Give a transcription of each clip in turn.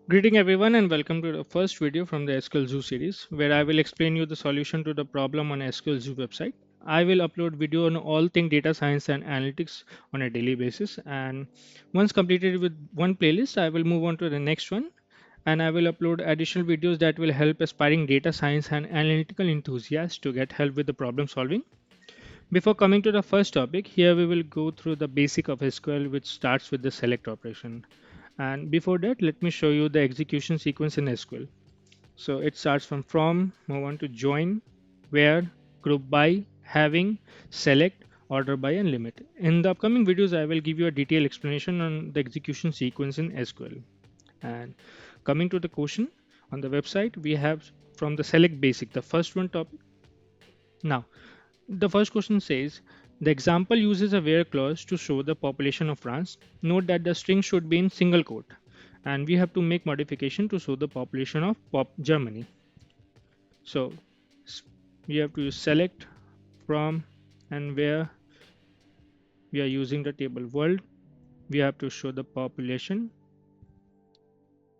Greeting everyone and welcome to the first video from the SQL Zoo series where I will explain you the solution to the problem on SQL Zoo website. I will upload video on all things data science and analytics on a daily basis, and once completed with one playlist I will move on to the next one, and I will upload additional videos that will help aspiring data science and analytical enthusiasts to get help with the problem solving. Before coming to the first topic, here we will go through the basic of SQL, which starts with the select operation. And before that, let me show you the execution sequence in SQL. So it starts from, move on to join, where, group by, having, select, order by, and limit. In the upcoming videos, I will give you a detailed explanation on the execution sequence in SQL. And coming to the question on the website, we have from the select basic, the first one topic. Now, the first question says, the example uses a where clause to show the population of France. Note that the string should be in single quote, and we have to make modification to show the population of Germany. So we have to select from and where we are using the table world. We have to show the population,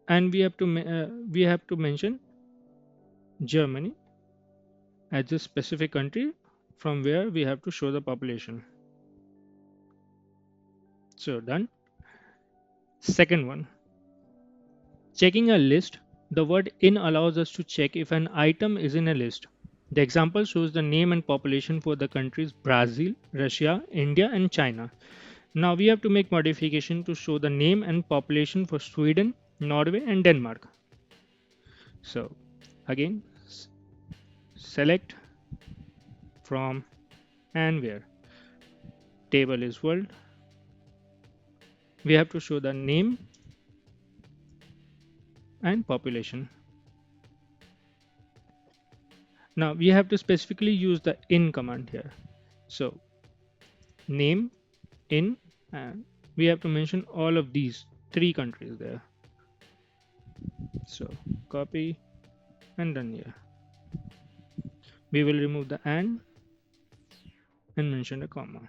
and we have to mention Germany as a specific country from where we have to show the population. So done. Second one, checking a list. The word in allows us to check if an item is in a list. The example shows the name and population for the countries Brazil, Russia, India, and China. Now we have to make modification to show the name and population for Sweden, Norway, and Denmark. So again, select from and where. Table is world. We have to show the name and population. Now we have to specifically use the in command here. So name, in, and we have to mention all of these three countries there. So copy and done here. We will remove the and mention a comma.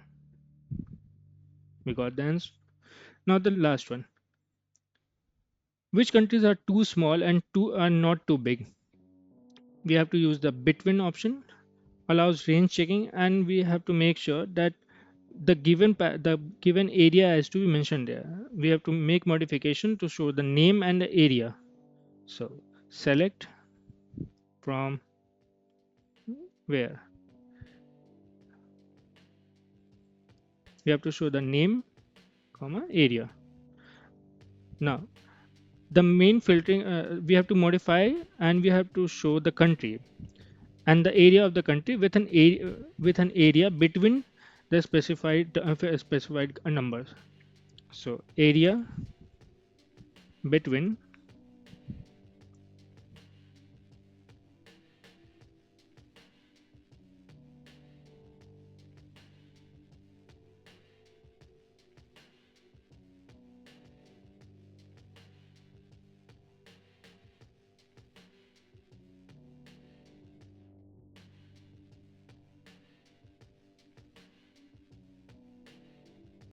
We got the answer. Now the last one. Which countries are too small and too are not too big? We have to use the between option, allows range checking, and we have to make sure that the given area has to be mentioned there. We have to make modification to show the name and the area. So select from where. We have to show the name, comma, area. Now the main filtering we have to modify, and we have to show the country and the area of the country with an area between the specified numbers. So area between